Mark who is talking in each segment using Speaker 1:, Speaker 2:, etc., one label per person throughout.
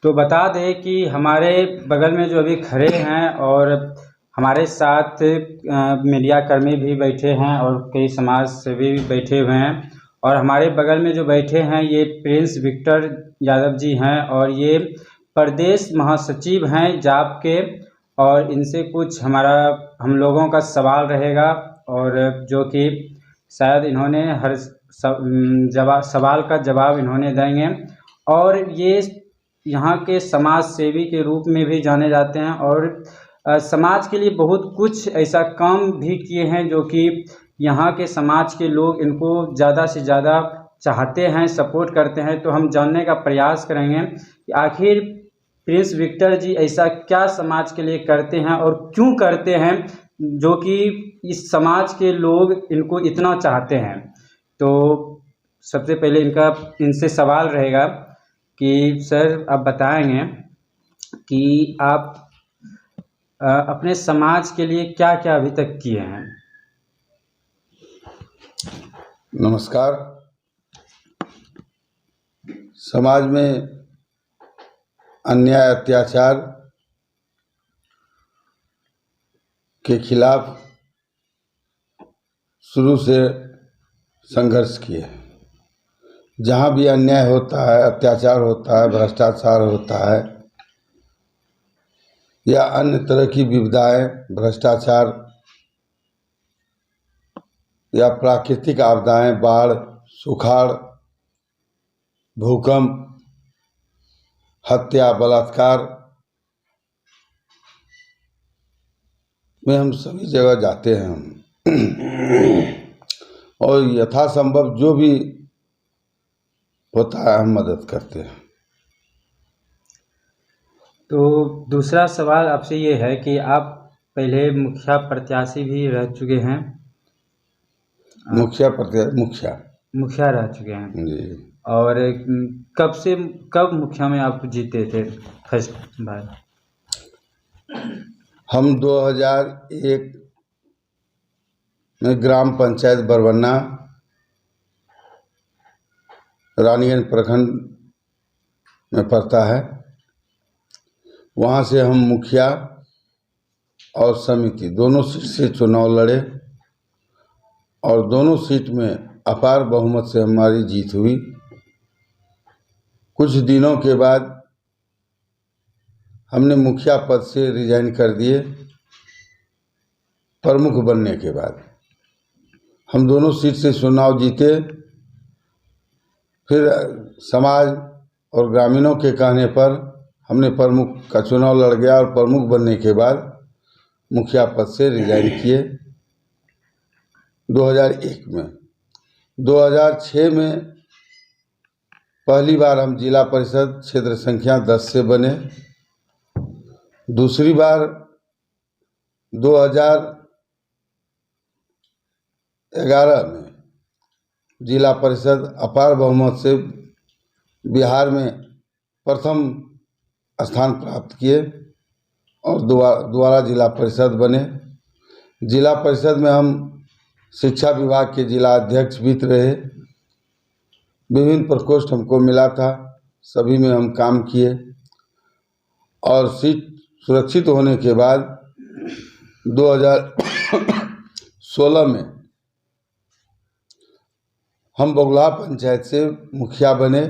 Speaker 1: तो बता दें कि हमारे बगल में जो अभी खड़े हैं और हमारे साथ मीडिया कर्मी भी बैठे हैं और कई समाज सेवी भी बैठे हुए हैं। और हमारे बगल में जो बैठे हैं ये प्रिंस विक्टर यादव जी हैं और ये प्रदेश महासचिव हैं जाप के। और इनसे कुछ हम लोगों का सवाल रहेगा और जो कि शायद इन्होंने हर सवाल का जवाब इन्होंने देंगे। और ये यहाँ के समाज सेवी के रूप में भी जाने जाते हैं और समाज के लिए बहुत कुछ ऐसा काम भी किए हैं जो कि यहाँ के समाज के लोग इनको ज़्यादा से ज़्यादा चाहते हैं, सपोर्ट करते हैं। तो हम जानने का प्रयास करेंगे कि आखिर प्रिंस विक्टर जी ऐसा क्या समाज के लिए करते हैं और क्यों करते हैं जो कि इस समाज के लोग इनको इतना चाहते हैं। तो सबसे पहले इनसे सवाल रहेगा कि सर आप बताएंगे कि आप अपने समाज के लिए क्या क्या अभी तक किए हैं।
Speaker 2: नमस्कार। समाज में अन्याय अत्याचार के खिलाफ शुरू से संघर्ष किए। जहाँ भी अन्याय होता है, अत्याचार होता है, भ्रष्टाचार होता है या अन्य तरह की विविधाएं, भ्रष्टाचार या प्राकृतिक आपदाएं, बाढ़, सुखाड़, भूकंप, हत्या, बलात्कार में हम सभी जगह जाते हैं और यथासंभव जो भी होता है हम मदद करते हैं।
Speaker 1: तो दूसरा सवाल आपसे ये है कि आप पहले मुखिया प्रत्याशी भी रह चुके हैं।
Speaker 2: मुखिया
Speaker 1: रह चुके हैं
Speaker 2: जी।
Speaker 1: और कब मुखिया में आप जीते थे फर्स्ट बार?
Speaker 2: हम 2001 में ग्राम पंचायत बरवन्ना, रानीगंज प्रखंड में पड़ता है, वहाँ से हम मुखिया और समिति दोनों सीट से चुनाव लड़े और दोनों सीट में अपार बहुमत से हमारी जीत हुई। कुछ दिनों के बाद हमने मुखिया पद से रिजाइन कर दिए। प्रमुख बनने के बाद हम दोनों सीट से चुनाव जीते। फिर समाज और ग्रामीणों के कहने पर हमने प्रमुख का चुनाव लड़ गया और प्रमुख बनने के बाद मुखिया पद से रिजाइन किए 2001 में। 2006 में पहली बार हम जिला परिषद क्षेत्र संख्या 10 से बने। दूसरी बार 2011 में जिला परिषद अपार बहुमत से बिहार में प्रथम स्थान प्राप्त किए और दोबारा जिला परिषद बने। जिला परिषद में हम शिक्षा विभाग के जिला अध्यक्ष भी रहे। विभिन्न प्रकोष्ठ हमको मिला था, सभी में हम काम किए और सीट सुरक्षित होने के बाद 2016 में हम बगुला पंचायत से मुखिया बने।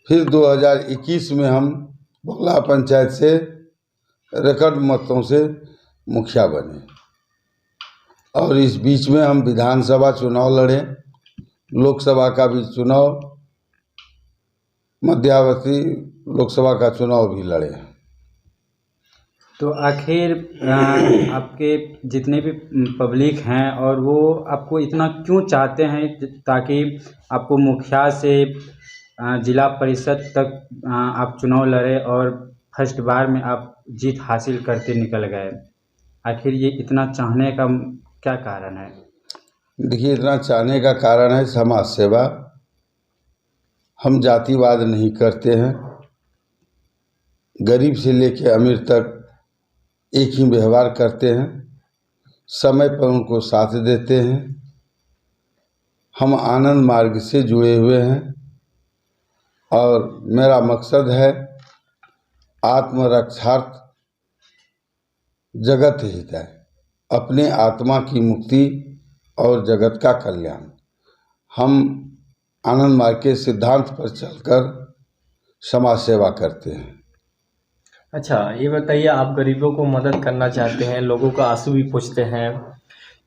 Speaker 2: फिर 2021 में हम बगुला पंचायत से रिकॉर्ड मतों से मुखिया बने और इस बीच में हम विधानसभा चुनाव लड़े, लोकसभा का भी चुनाव, मध्यावधि लोकसभा का चुनाव भी लड़े।
Speaker 1: तो आखिर आपके जितने भी पब्लिक हैं और वो आपको इतना क्यों चाहते हैं ताकि आपको मुखिया से जिला परिषद तक आप चुनाव लड़े और फर्स्ट बार में आप जीत हासिल करते निकल गए? आखिर ये इतना चाहने का क्या कारण है?
Speaker 2: देखिए, इतना चाहने का कारण है समाज सेवा। हम जातिवाद नहीं करते हैं। गरीब से लेकर अमीर तक एक ही व्यवहार करते हैं, समय पर उनको साथ देते हैं। हम आनंद मार्ग से जुड़े हुए हैं और मेरा मकसद है आत्मरक्षार्थ जगत हितै, अपने आत्मा की मुक्ति और जगत का कल्याण। हम आनंद मार्ग के सिद्धांत पर चलकर समाज सेवा करते हैं।
Speaker 3: अच्छा, ये बताइए, आप गरीबों को मदद करना चाहते हैं, लोगों का आंसू भी पूछते हैं,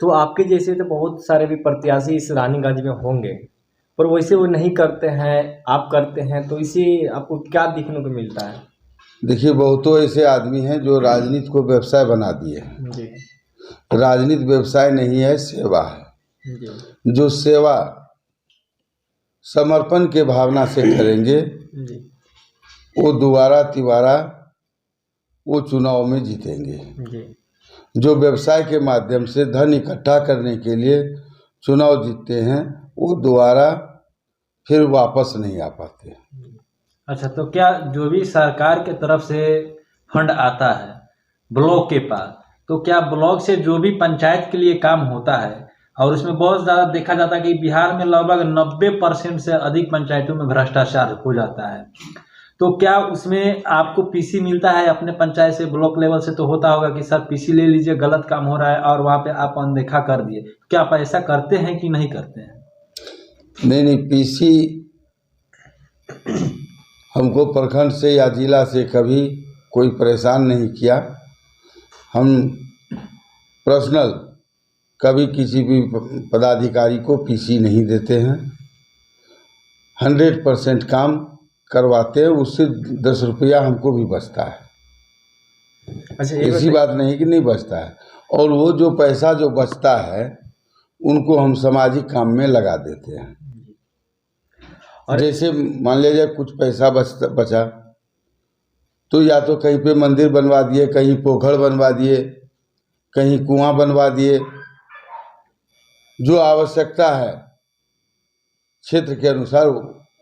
Speaker 3: तो आपके जैसे तो बहुत सारे भी प्रत्याशी इस रानीगंज में होंगे, पर वैसे वो नहीं करते हैं, आप करते हैं, तो इसे आपको क्या देखने को मिलता है?
Speaker 2: देखिए, बहुतों ऐसे आदमी हैं जो राजनीति को व्यवसाय बना दिए हैं।
Speaker 3: जी
Speaker 2: राजनीति व्यवसाय नहीं है, सेवा है।
Speaker 3: जी
Speaker 2: जो सेवा समर्पण के भावना से करेंगे
Speaker 3: जी
Speaker 2: वो दोबारा तिबारा वो चुनाव में जीतेंगे।
Speaker 3: जी
Speaker 2: जो व्यवसाय के माध्यम से धन इकट्ठा करने के लिए चुनाव जीतते हैं वो दोबारा फिर वापस नहीं आ पाते।
Speaker 4: अच्छा, तो क्या जो भी सरकार के तरफ से फंड आता है ब्लॉक के पास, तो क्या ब्लॉक से जो भी पंचायत के लिए काम होता है, और उसमें बहुत ज़्यादा देखा जाता है कि बिहार में लगभग 90% से अधिक पंचायतों में भ्रष्टाचार हो जाता है, तो क्या उसमें आपको पीसी मिलता है अपने पंचायत से? ब्लॉक लेवल से तो होता होगा कि सर पीसी ले लीजिए, गलत काम हो रहा है, और वहाँ पे आप अनदेखा कर दिए। क्या आप ऐसा करते हैं कि नहीं करते हैं?
Speaker 2: नहीं, पीसी हमको प्रखंड से या जिला से कभी कोई परेशान नहीं किया। हम पर्सनल कभी किसी भी पदाधिकारी को पीसी नहीं देते हैं। 100% काम करवाते हैं, उससे 10 रुपया हमको भी बचता है।
Speaker 3: अच्छा,
Speaker 2: ऐसी बात नहीं कि नहीं बचता है। और वो जो पैसा जो बचता है उनको हम सामाजिक काम में लगा देते हैं। और जैसे मान लीजिए कुछ पैसा बचा तो या तो कहीं पे मंदिर बनवा दिए, कहीं पोखर बनवा दिए, कहीं कुआं बनवा दिए। जो आवश्यकता है क्षेत्र के अनुसार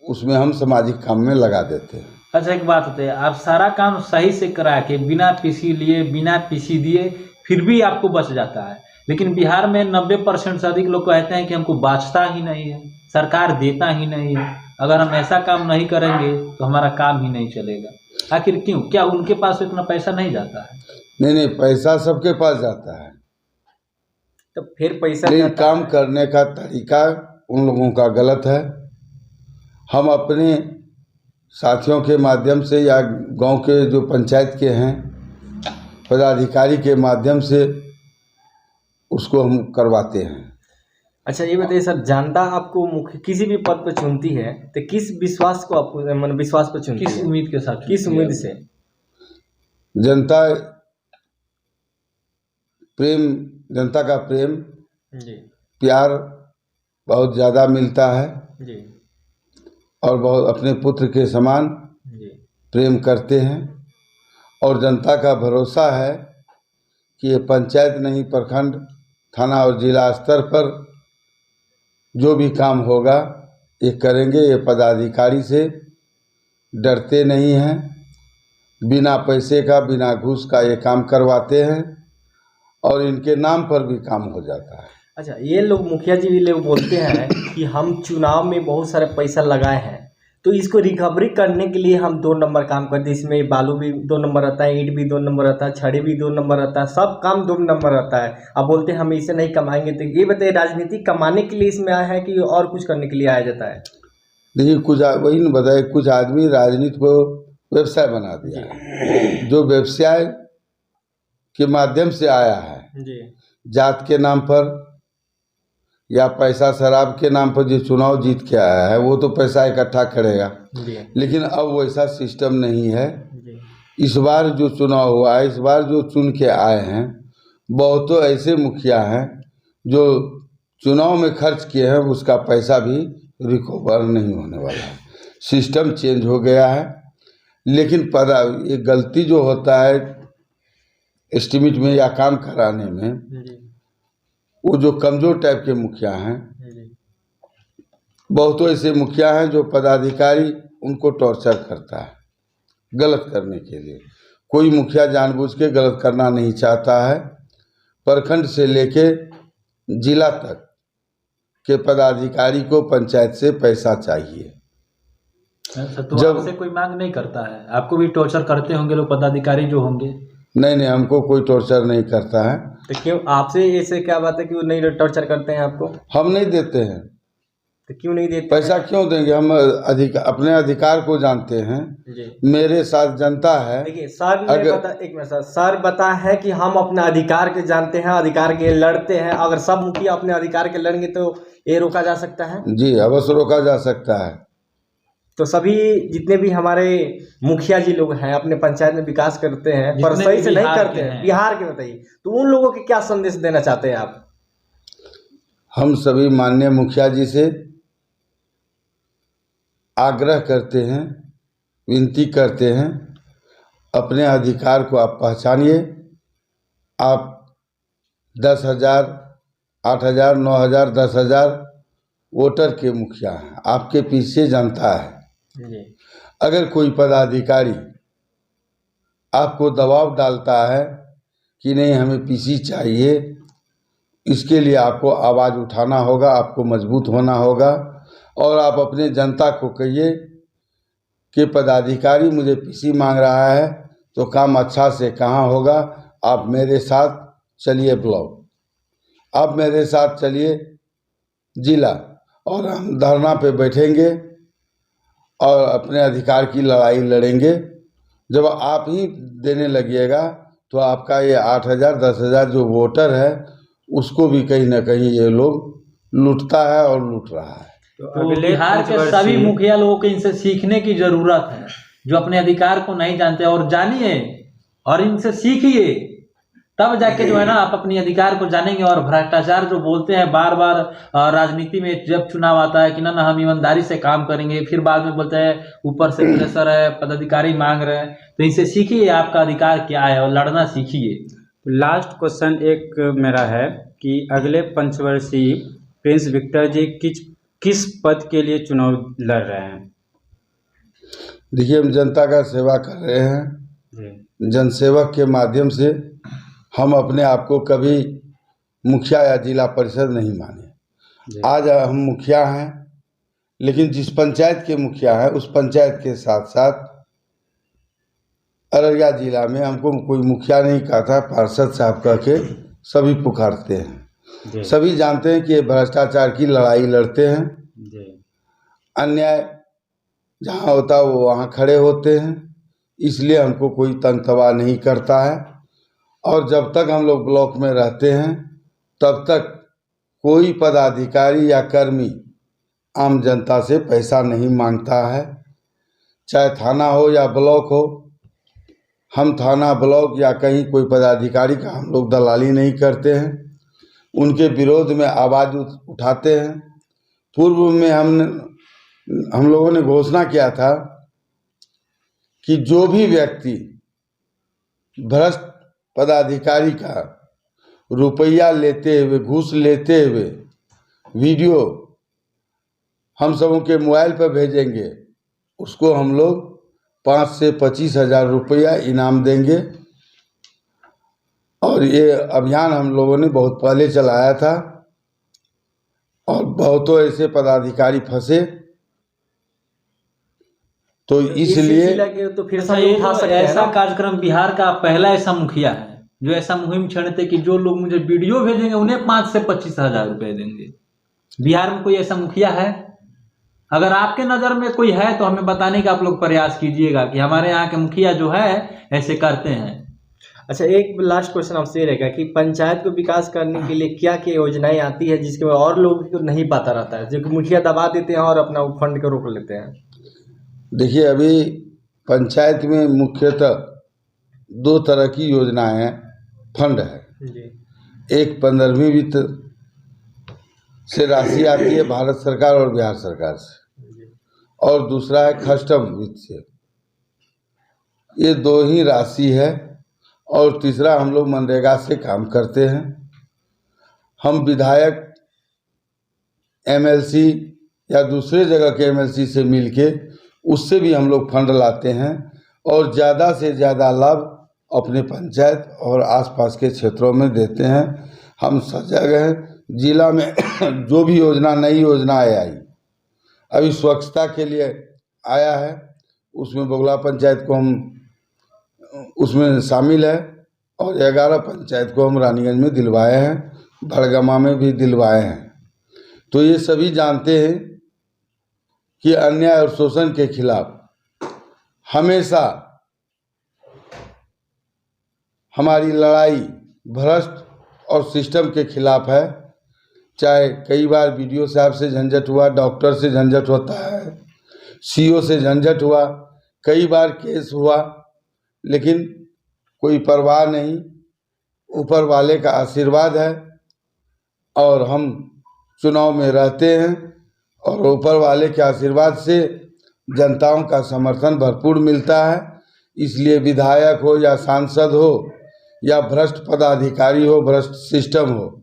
Speaker 2: उसमें हम सामाजिक काम में लगा देते हैं।
Speaker 4: अच्छा, एक बात होती है, आप सारा काम सही से करा के बिना पीसी लिए, बिना पीसी दिए, फिर भी आपको बच जाता है, लेकिन बिहार में 90% से अधिक लोग कहते हैं कि हमको बचता ही नहीं है, सरकार देता ही नहीं है। अगर हम ऐसा काम नहीं करेंगे तो हमारा काम ही नहीं चलेगा। आखिर क्यों? क्या उनके पास इतना पैसा नहीं जाता है?
Speaker 2: नहीं, पैसा सबके पास जाता है,
Speaker 3: तो फिर पैसा
Speaker 2: लेकिन काम करने का तरीका उन लोगों का गलत है। हम अपने साथियों के माध्यम से या गांव के जो पंचायत के हैं पदाधिकारी के माध्यम से उसको हम करवाते हैं।
Speaker 3: अच्छा, ये बताइए सर, जनता आपको मुख्य किसी भी पद पर चुनती है तो किस विश्वास को आपको, मतलब विश्वास पर चुनती
Speaker 4: किस
Speaker 3: है?
Speaker 4: उम्मीद के साथ?
Speaker 3: किस उम्मीद से?
Speaker 2: जनता प्रेम, जनता का प्रेम
Speaker 3: जी
Speaker 2: प्यार बहुत ज़्यादा मिलता है
Speaker 3: जी
Speaker 2: और बहुत अपने पुत्र के समान
Speaker 3: जी
Speaker 2: प्रेम करते हैं। और जनता का भरोसा है कि ये पंचायत नहीं, प्रखंड, थाना और जिला स्तर पर जो भी काम होगा ये करेंगे। ये पदाधिकारी से डरते नहीं हैं, बिना पैसे का, बिना घूस का ये काम करवाते हैं और इनके नाम पर भी काम हो जाता है।
Speaker 3: अच्छा, ये लोग मुखिया जी भी लोग बोलते हैं कि हम चुनाव में बहुत सारे पैसा लगाए हैं, तो इसको रिकवरी करने के लिए हम 2 नंबर काम करते हैं। इसमें बालू भी 2 नंबर आता है, ईंट भी 2 नंबर आता है, छड़ी भी 2 नंबर आता है, सब काम 2 नंबर आता है। अब बोलते हैं हम इसे नहीं कमाएंगे। तो ये बताइए, राजनीति कमाने के लिए इसमें आया है कि और कुछ करने के लिए आया जाता है?
Speaker 2: देखिए, वही न बताए, कुछ आदमी राजनीति को व्यवसाय बना दिया है। जो व्यवसाय के माध्यम से आया है,
Speaker 3: जी
Speaker 2: जात के नाम पर या पैसा शराब के नाम पर जो चुनाव जीत के आया है वो तो पैसा इकट्ठा करेगा,
Speaker 3: जी
Speaker 2: लेकिन अब वैसा सिस्टम नहीं है।
Speaker 3: जी
Speaker 2: इस बार जो चुनाव हुआ है, इस बार जो चुन के आए हैं, बहुतों ऐसे मुखिया हैं जो चुनाव में खर्च किए हैं, उसका पैसा भी रिकवर नहीं होने वाला है। सिस्टम चेंज हो गया है। लेकिन पता ये गलती जो होता है एस्टीमेट में या काम कराने में,
Speaker 3: जी
Speaker 2: वो जो कमज़ोर टाइप के मुखिया हैं,
Speaker 3: जी
Speaker 2: बहुतों ऐसे मुखिया हैं जो पदाधिकारी उनको टॉर्चर करता है गलत करने के लिए। कोई मुखिया जानबूझ के गलत करना नहीं चाहता है। प्रखंड से लेके जिला तक के पदाधिकारी को पंचायत से पैसा चाहिए,
Speaker 4: अच्छा, तो
Speaker 2: जब
Speaker 4: आपसे कोई मांग नहीं करता है? आपको भी टॉर्चर करते होंगे लोग, पदाधिकारी जो होंगे?
Speaker 2: नहीं, हमको कोई टॉर्चर नहीं करता है।
Speaker 3: तो क्यों आपसे ऐसे क्या बात है कि वो नहीं टॉर्चर करते हैं आपको?
Speaker 2: हम नहीं देते हैं।
Speaker 3: तो क्यों नहीं देते
Speaker 2: पैसा क्यों देंगे? हम अपने अधिकार को जानते हैं।
Speaker 3: जी
Speaker 2: मेरे साथ जनता है।
Speaker 3: देखिए सर ने
Speaker 2: अगर
Speaker 3: बता, एक मिनट सर बता है कि हम अपने अधिकार के जानते हैं, अधिकार के लड़ते हैं। अगर सब मुखिया अपने अधिकार के लड़ेंगे तो ये रोका जा सकता है?
Speaker 2: जी, अवश्य रोका जा सकता है।
Speaker 3: तो सभी जितने भी हमारे मुखिया जी लोग हैं अपने पंचायत में विकास करते हैं पर
Speaker 4: जितने
Speaker 3: सही
Speaker 4: भी
Speaker 3: से नहीं
Speaker 4: बिहार
Speaker 3: करते
Speaker 4: के
Speaker 3: हैं,
Speaker 4: हैं।
Speaker 3: बिहार के बताइए, तो उन लोगों के क्या संदेश देना चाहते हैं आप?
Speaker 2: हम सभी माननीय मुखिया जी से आग्रह करते हैं, विनती करते हैं, अपने अधिकार को आप पहचानिए। आप 10,000, 8,000, 9,000, 10,000 वोटर के मुखिया हैं। आपके पीछे जनता है।
Speaker 3: जी
Speaker 2: अगर कोई पदाधिकारी आपको दबाव डालता है कि नहीं हमें पीसी चाहिए, इसके लिए आपको आवाज़ उठाना होगा, आपको मजबूत होना होगा और आप अपने जनता को कहिए कि पदाधिकारी मुझे पीसी मांग रहा है तो काम अच्छा से कहाँ होगा। आप मेरे साथ चलिए ब्लॉक, आप मेरे साथ चलिए जिला, और हम धरना पे बैठेंगे और अपने अधिकार की लड़ाई लड़ेंगे। जब आप ही देने लगिएगा तो आपका ये 8,000, 10,000 जो वोटर है उसको भी कहीं ना कहीं ये लोग लूटता है और लूट रहा है।
Speaker 4: तो बिहार के सभी मुखिया लोगों को इनसे सीखने की जरूरत है, जो अपने अधिकार को नहीं जानते, और जानिए और इनसे सीखिए, तब जाके जो है ना आप अपने अधिकार को जानेंगे। और भ्रष्टाचार जो बोलते हैं बार बार राजनीति में, जब चुनाव आता है कि ना हम ईमानदारी से काम करेंगे, फिर बाद में बोलते हैं ऊपर से प्रेशर है, पदाधिकारी मांग रहे हैं। तो इनसे सीखिए आपका अधिकार क्या है और लड़ना सीखिए।
Speaker 1: लास्ट क्वेश्चन एक मेरा है कि अगले पंचवर्षीय प्रिंस विक्टर जी किस पद के लिए चुनाव लड़ रहे हैं?
Speaker 2: देखिए, हम जनता का सेवा कर रहे हैं।
Speaker 1: जी
Speaker 2: जनसेवक के माध्यम से हम अपने आप को कभी मुखिया या जिला परिषद नहीं माने। आज हम मुखिया हैं, लेकिन जिस पंचायत के मुखिया हैं उस पंचायत के साथ साथ अररिया जिला में हमको कोई मुखिया नहीं कहता, पार्षद साहब कह के सभी पुकारते हैं। सभी जानते हैं कि ये भ्रष्टाचार की लड़ाई लड़ते हैं। अन्याय जहाँ होता है वो वहाँ खड़े होते हैं, इसलिए हमको कोई तंतवा नहीं करता है। और जब तक हम लोग ब्लॉक में रहते हैं तब तक कोई पदाधिकारी या कर्मी आम जनता से पैसा नहीं मांगता है, चाहे थाना हो या ब्लॉक हो। हम थाना, ब्लॉक या कहीं कोई पदाधिकारी का हम लोग दलाली नहीं करते हैं, उनके विरोध में आवाज़ उठाते हैं। पूर्व में हम लोगों ने घोषणा किया था कि जो भी व्यक्ति भ्रष्ट पदाधिकारी का रुपया लेते हुए, घूस लेते हुए वीडियो हम सबों के मोबाइल पर भेजेंगे, उसको हम लोग 5 से 25,000 रुपया इनाम देंगे। और ये अभियान हम लोगों ने बहुत पहले चलाया था और बहुतों ऐसे पदाधिकारी फंसे, तो इसलिए
Speaker 3: तो फिर से उठा सकते हैं
Speaker 4: ऐसा
Speaker 3: ना?
Speaker 4: कार्यक्रम बिहार का पहला ऐसा मुखिया है जो ऐसा मुहिम छेड़ते कि जो लोग मुझे वीडियो भेजेंगे उन्हें 5 से 25,000 रुपए देंगे। बिहार में कोई ऐसा मुखिया है? अगर आपके नज़र में कोई है तो हमें बताने का आप लोग प्रयास कीजिएगा कि हमारे यहाँ के मुखिया जो है ऐसे करते हैं।
Speaker 3: अच्छा, एक लास्ट क्वेश्चन आपसे ये रहेगा कि पंचायत को विकास करने के लिए क्या क्या योजनाएं आती है जिसके और लोगों को नहीं पता रहता है, जो कि मुखिया दबा देते हैं और अपना फंड को रोक लेते हैं?
Speaker 2: देखिए, अभी पंचायत में मुख्यतः 2 तरह की योजनाएं फंड है।
Speaker 3: जी
Speaker 2: एक 15वीं वित्त से राशि आती है भारत सरकार और बिहार सरकार से, और दूसरा है कस्टम वित्त से। ये 2 ही राशि है। और तीसरा हम लोग मनरेगा से काम करते हैं। हम विधायक, एमएलसी या दूसरे जगह के एमएलसी से मिलके उससे भी हम लोग फंड लाते हैं और ज़्यादा से ज़्यादा लाभ अपने पंचायत और आसपास के क्षेत्रों में देते हैं। हम सजग हैं। जिला में जो भी योजना, नई योजनाएं आई, अभी स्वच्छता के लिए आया है, उसमें बगुला पंचायत को हम उसमें शामिल है, और 11 पंचायत को हम रानीगंज में दिलवाए हैं, भड़गमा में भी दिलवाए हैं। तो ये सभी जानते हैं कि अन्याय और शोषण के खिलाफ हमेशा हमारी लड़ाई भ्रष्ट और सिस्टम के खिलाफ है। चाहे कई बार बीडीओ साहब से झंझट हुआ, डॉक्टर से झंझट होता है, सीओ से झंझट हुआ, कई बार केस हुआ, लेकिन कोई परवाह नहीं। ऊपर वाले का आशीर्वाद है और हम चुनाव में रहते हैं, और ऊपर वाले के आशीर्वाद से जनताओं का समर्थन भरपूर मिलता है। इसलिए विधायक हो या सांसद हो या भ्रष्ट पदाधिकारी हो, भ्रष्ट सिस्टम हो,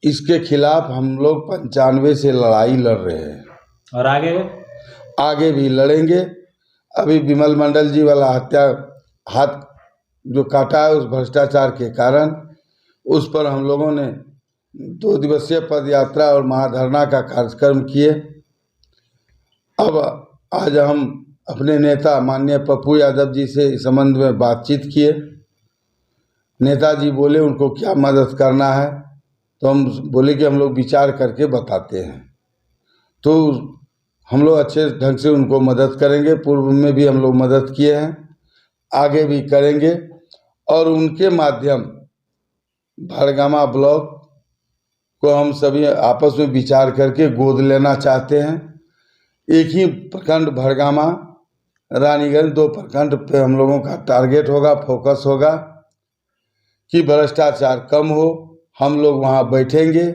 Speaker 2: इसके खिलाफ हम लोग 95 से लड़ाई लड़ रहे हैं
Speaker 4: और आगे
Speaker 2: भी लड़ेंगे। अभी विमल मंडल जी वाला हाथ जो काटा है उस भ्रष्टाचार के कारण, उस पर हम लोगों ने 2 दिवसीय पद यात्रा और महाधरना का कार्यक्रम किए। अब आज हम अपने नेता माननीय पप्पू यादव जी से इस संबंध में बातचीत किए। नेताजी बोले उनको क्या मदद करना है, तो हम बोले कि हम लोग विचार करके बताते हैं। तो हम लोग अच्छे ढंग से उनको मदद करेंगे। पूर्व में भी हम लोग मदद किए हैं, आगे भी करेंगे, और उनके माध्यम भड़गमा ब्लॉक को हम सभी आपस में विचार करके गोद लेना चाहते हैं। एक ही प्रखंड भड़गमा, रानीगंज 2 प्रखंड पे हम लोगों का टारगेट होगा, फोकस होगा कि भ्रष्टाचार कम हो। हम लोग वहाँ बैठेंगे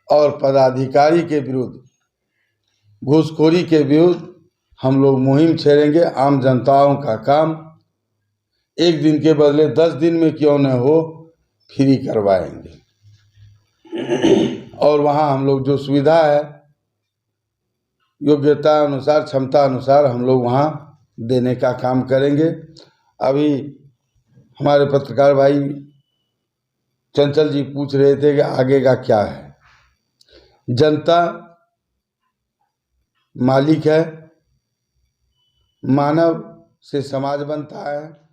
Speaker 2: और पदाधिकारी के विरुद्ध, घूसखोरी के विरुद्ध हम लोग मुहिम छेड़ेंगे। आम जनताओं का काम 1 दिन के बदले 10 दिन में क्यों न हो, फ्री करवाएंगे। और वहाँ हम लोग जो सुविधा है, योग्यता अनुसार, क्षमता अनुसार हम लोग वहाँ देने का काम करेंगे। अभी हमारे पत्रकार भाई चंचल जी पूछ रहे थे कि आगे का क्या है। जनता मालिक है, मानव से समाज बनता है।